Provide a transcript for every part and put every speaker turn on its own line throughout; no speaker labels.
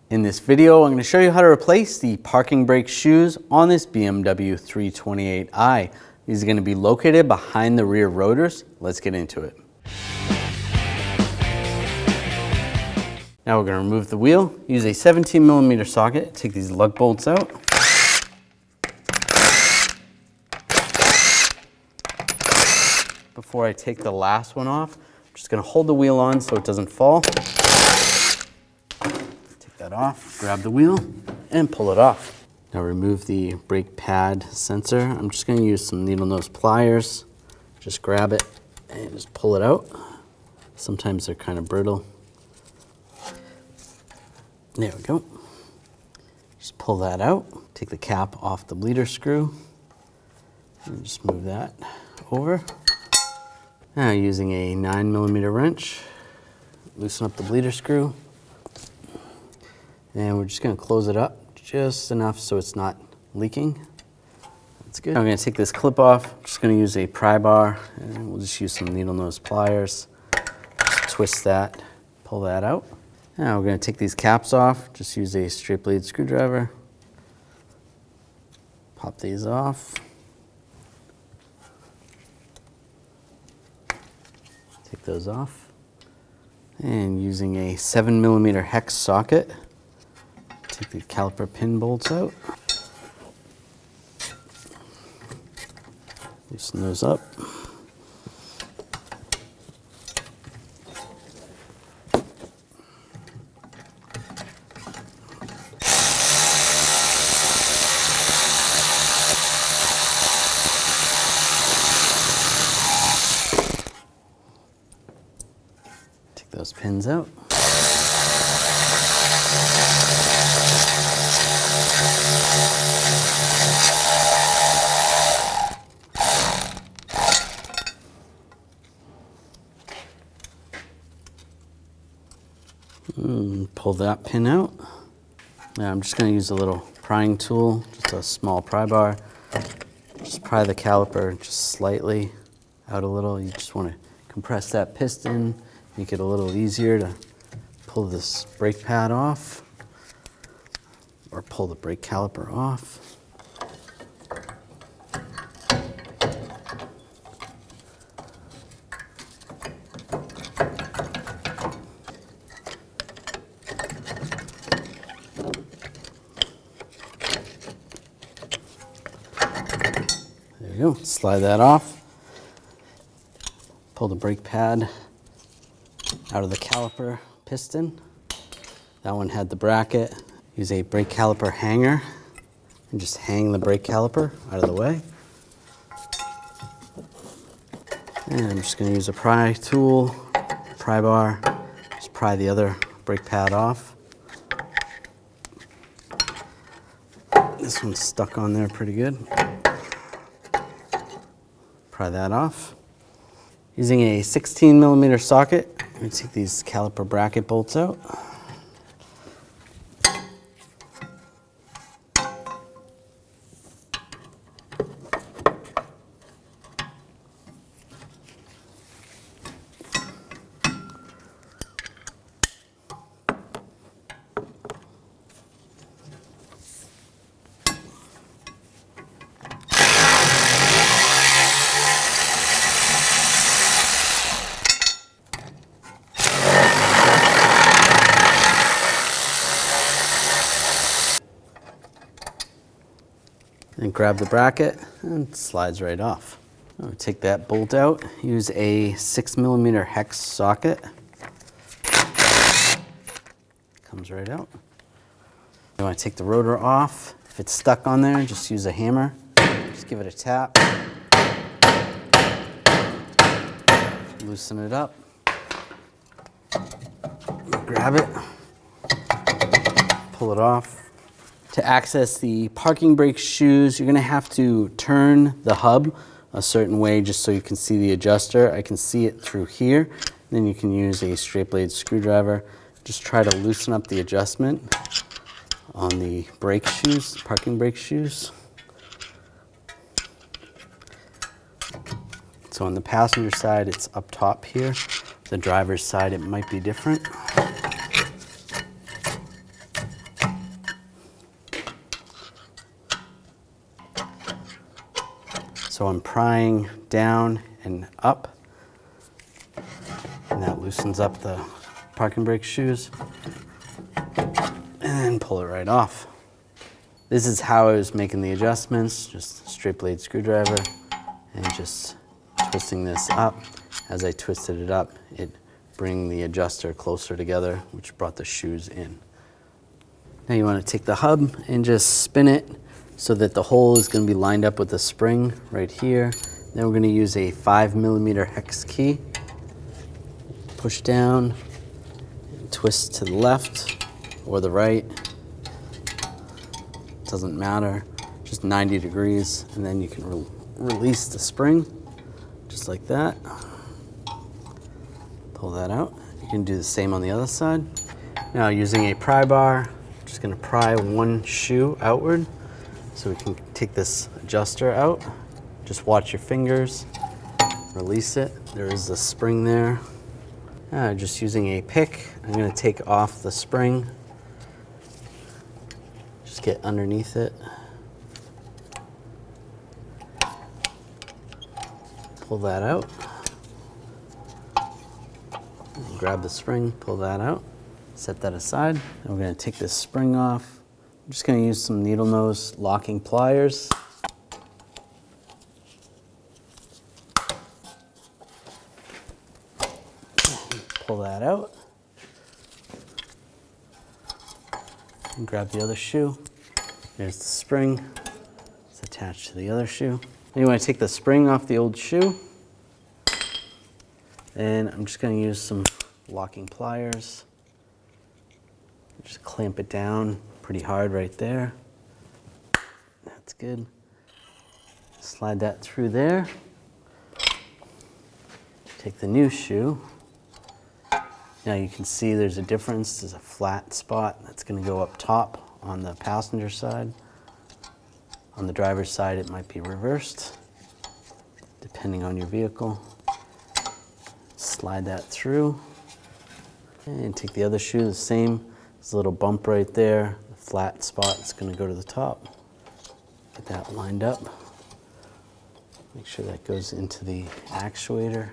In this video, I'm going to show you how to replace the parking brake shoes on this BMW 328i. These are going to be located behind the rear rotors. Let's get into it. Now we're going to remove the wheel. Use a 17mm socket. Take these lug bolts out. Before I take the last one off, I'm just going to hold the wheel on so it doesn't fall. That off, grab the wheel and pull it off. Now remove the brake pad sensor. I'm just going to use some needle nose pliers. Just grab it and just pull it out. Sometimes they're kind of brittle. There we go. Just pull that out. Take the cap off the bleeder screw and just move that over. Now using a 9mm wrench, loosen up the bleeder screw. And we're just going to close it up just enough so it's not leaking. That's good. I'm going to take this clip off. I'm just going to use a pry bar and we'll just use some needle nose pliers. Just twist that, pull that out. Now we're going to take these caps off. Just use a straight blade screwdriver. Pop these off. Take those off. And using a 7mm hex socket, take the caliper pin bolts out. Loosen those up. Take those pins out. Pull that pin out. Now I'm just going to use a little prying tool, just a small pry bar. Just pry the caliper just slightly out a little. You just want to compress that piston, make it a little easier to pull this brake pad off or pull the brake caliper off. There you go, slide that off. Pull the brake pad out of the caliper piston. That one had the bracket. Use a brake caliper hanger and just hang the brake caliper out of the way. And I'm just going to use a pry tool, pry bar, just pry the other brake pad off. This one's stuck on there pretty good. Pry that off. Using a 16mm socket, I'm going to take these caliper bracket bolts out. And grab the bracket and it slides right off. I'll take that bolt out, use a 6mm hex socket. Comes right out. You want to take the rotor off. If it's stuck on there, just use a hammer. Just give it a tap. Loosen it up. Grab it. Pull it off. To access the parking brake shoes, you're going to have to turn the hub a certain way just so you can see the adjuster. I can see it through here. Then you can use a straight blade screwdriver. Just try to loosen up the adjustment on the brake shoes, parking brake shoes. So on the passenger side, it's up top here. The driver's side, it might be different. So I'm prying down and up, and that loosens up the parking brake shoes, and then pull it right off. This is how I was making the adjustments, just straight blade screwdriver and just twisting this up. As I twisted it up, it bring the adjuster closer together, which brought the shoes in. Now you want to take the hub and just spin it so that the hole is going to be lined up with the spring right here. Then we're going to use a 5mm hex key. Push down, and twist to the left or the right. Doesn't matter, just 90 degrees, and then you can release the spring, just like that. Pull that out. You can do the same on the other side. Now using a pry bar, I'm just gonna pry one shoe outward so we can take this adjuster out. Just watch your fingers, release it. There is a spring there. Just using a pick, I'm gonna take off the spring. Just get underneath it. Pull that out. Grab the spring, pull that out. Set that aside. And we're gonna take this spring off. I'm just gonna use some needle nose locking pliers. Pull that out. And grab the other shoe. There's the spring. It's attached to the other shoe. Then you want to take the spring off the old shoe. And I'm just going to use some locking pliers. Just clamp it down pretty hard right there. That's good. Slide that through there. Take the new shoe. Now you can see there's a difference. There's a flat spot that's going to go up top on the passenger side. On the driver's side, it might be reversed, depending on your vehicle. Slide that through. And take the other shoe, the same. There's a little bump right there. The flat spot is going to go to the top. Get that lined up. Make sure that goes into the actuator.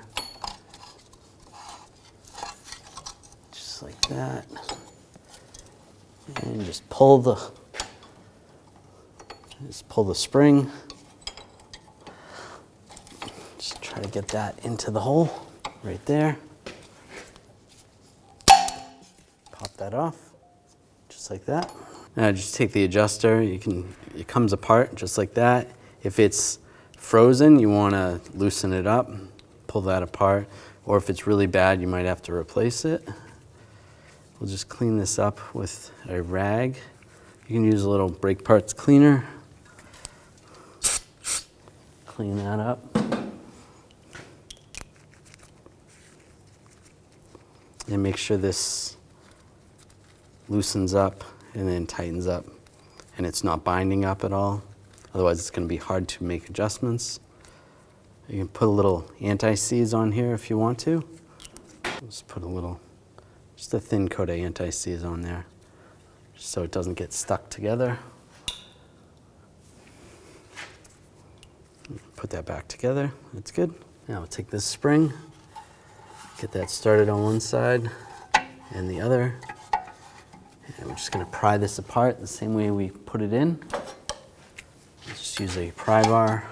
Like that, and just pull the spring. Just try to get that into the hole right there. Pop that off, just like that. Now just take the adjuster. It comes apart just like that. If it's frozen, you want to loosen it up, pull that apart, or if it's really bad, you might have to replace it. We'll just clean this up with a rag. You can use a little brake parts cleaner. Clean that up. And make sure this loosens up and then tightens up and it's not binding up at all. Otherwise it's going to be hard to make adjustments. You can put a little anti-seize on here if you want to. Just put just a thin coat of anti-seize on there, just so it doesn't get stuck together. Put that back together, that's good. Now we'll take this spring, get that started on one side and the other. And we're just gonna pry this apart the same way we put it in. Just use a pry bar.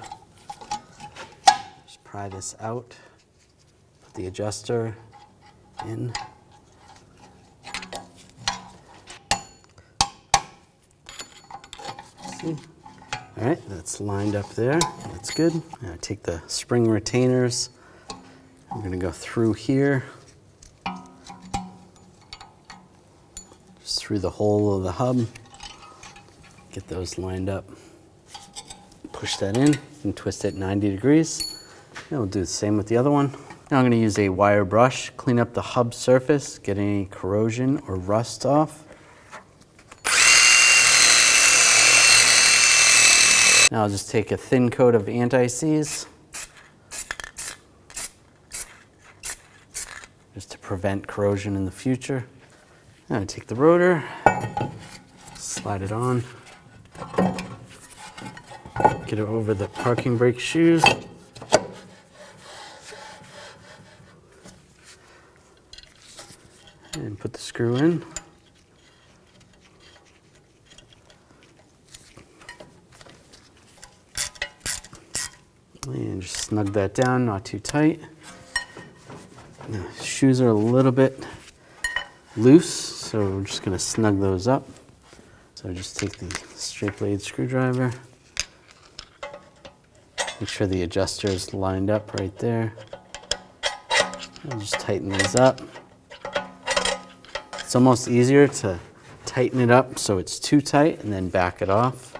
Just pry this out, put the adjuster in. All right, that's lined up there. That's good. Now take the spring retainers. I'm going to go through here, just through the hole of the hub. Get those lined up. Push that in and twist it 90 degrees. And we'll do the same with the other one. Now I'm going to use a wire brush, clean up the hub surface, get any corrosion or rust off. Now I'll just take a thin coat of anti-seize just to prevent corrosion in the future. Now I take the rotor, slide it on. Get it over the parking brake shoes. And put the screw in. And just snug that down, not too tight. The shoes are a little bit loose, so we're just going to snug those up. So just take the straight blade screwdriver. Make sure the adjuster is lined up right there. I'll just tighten these up. It's almost easier to tighten it up so it's too tight and then back it off.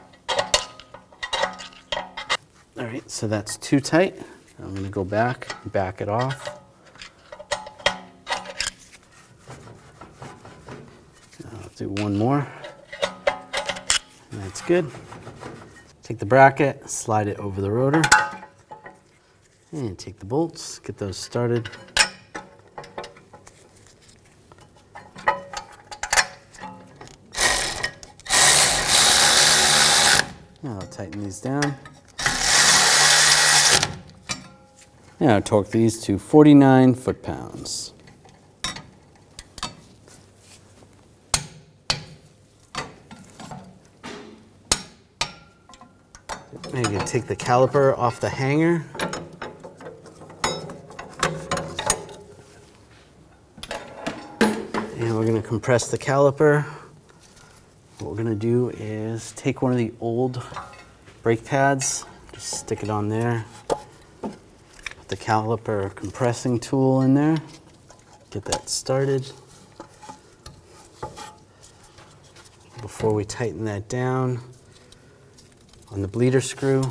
All right, so that's too tight. I'm going to go back it off. I'll do one more. And that's good. Take the bracket, slide it over the rotor, and take the bolts, get those started. Now I'll tighten these down. Now torque these to 49 foot-pounds. Now you're going to take the caliper off the hanger. And we're going to compress the caliper. What we're going to do is take one of the old brake pads, just stick it on there. Put the caliper compressing tool in there. Get that started. Before we tighten that down, on the bleeder screw,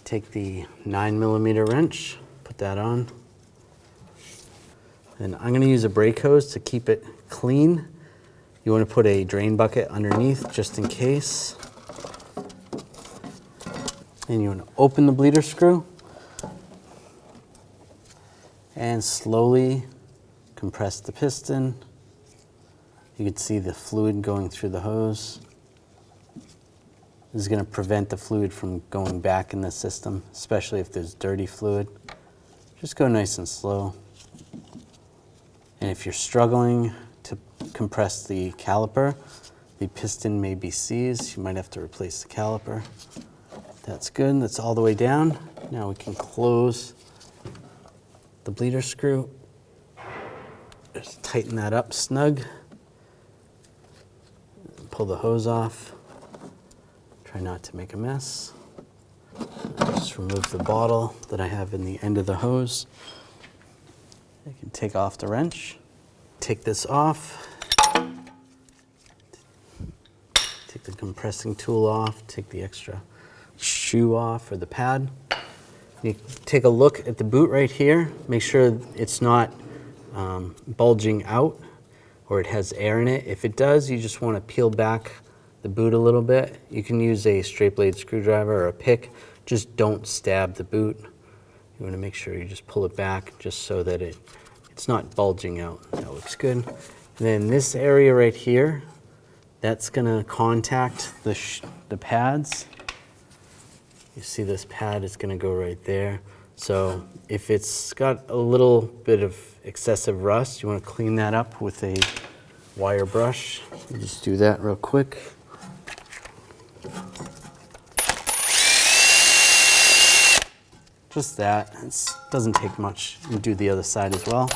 take the 9mm wrench, put that on. And I'm going to use a brake hose to keep it clean. You want to put a drain bucket underneath just in case. And you want to open the bleeder screw and slowly compress the piston. You can see the fluid going through the hose. This is going to prevent the fluid from going back in the system, especially if there's dirty fluid. Just go nice and slow. And if you're struggling to compress the caliper, the piston may be seized. You might have to replace the caliper. That's good. That's all the way down. Now we can close the bleeder screw. Just tighten that up snug. Pull the hose off. Try not to make a mess. Just remove the bottle that I have in the end of the hose. I can take off the wrench. Take this off. Take the compressing tool off. Take the extra shoe off or the pad. You take a look at the boot right here. Make sure it's not bulging out or it has air in it. If it does, you just want to peel back the boot a little bit. You can use a straight blade screwdriver or a pick. Just don't stab the boot. You want to make sure you just pull it back just so that it's not bulging out. That looks good. And then this area right here, that's going to contact the pads. You see this pad is going to go right there. So if it's got a little bit of excessive rust, you want to clean that up with a wire brush. You just do that real quick. Just that. It doesn't take much. You can do the other side as well.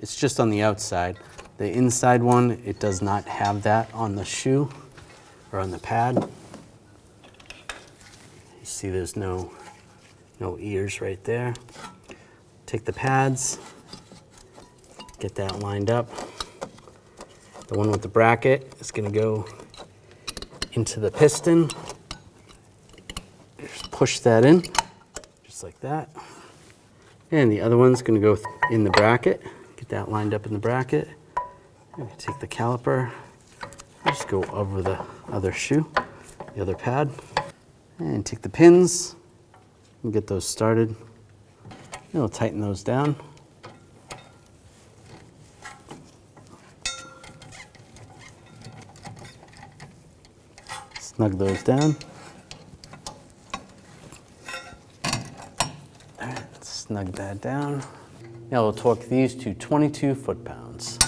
It's just on the outside. The inside one, it does not have that on the shoe or on the pad. You see there's no ears right there. Take the pads, get that lined up. The one with the bracket is going to go into the piston. Just push that in, just like that. And the other one's going to go in the bracket. Get that lined up in the bracket. Take the caliper, just go over the other shoe, the other pad, and take the pins and get those started. And we'll tighten those down. Snug those down. All right, snug that down. Now we'll torque these to 22 foot-pounds.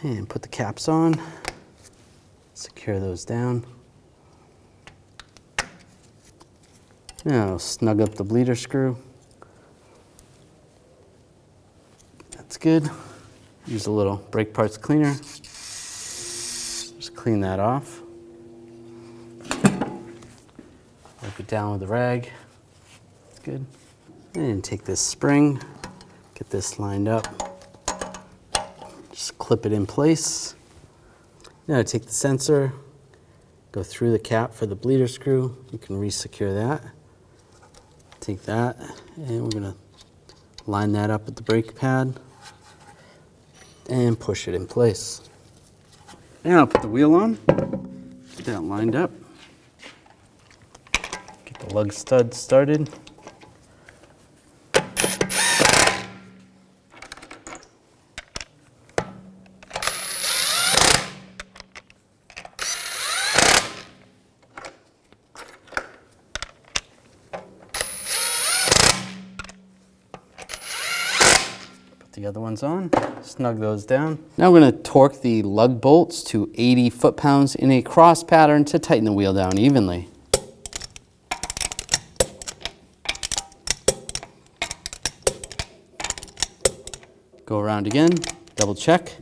And put the caps on. Secure those down. Now snug up the bleeder screw. That's good. Use a little brake parts cleaner. Just clean that off. Wipe it down with a rag. That's good. And take this spring, get this lined up. Just clip it in place. Now take the sensor, go through the cap for the bleeder screw. You can re-secure that. Take that, and we're gonna line that up with the brake pad and push it in place. Now I'll put the wheel on, get that lined up. Get the lug stud started. The other one's on, snug those down. Now we're going to torque the lug bolts to 80 foot-pounds in a cross pattern to tighten the wheel down evenly. Go around again, double check.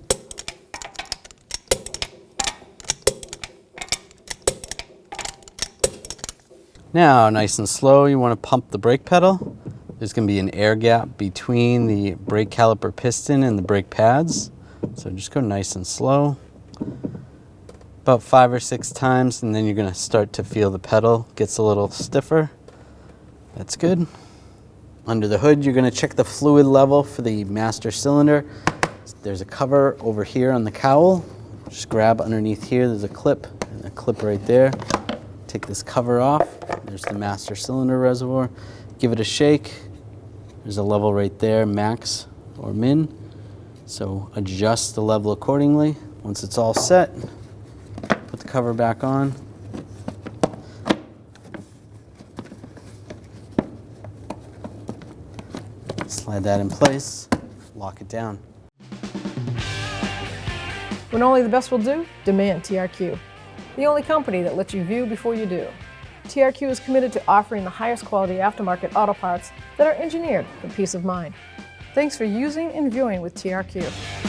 Now, nice and slow, you want to pump the brake pedal. There's going to be an air gap between the brake caliper piston and the brake pads. So just go nice and slow. About 5 or 6 times, and then you're going to start to feel the pedal gets a little stiffer. That's good. Under the hood, you're going to check the fluid level for the master cylinder. There's a cover over here on the cowl. Just grab underneath here. There's a clip and a clip right there. Take this cover off. There's the master cylinder reservoir. Give it a shake. There's a level right there, max or min. So adjust the level accordingly. Once it's all set, put the cover back on. Slide that in place, lock it down.
When only the best will do, demand TRQ. The only company that lets you view before you do. TRQ is committed to offering the highest quality aftermarket auto parts that are engineered for peace of mind. Thanks for using and viewing with TRQ.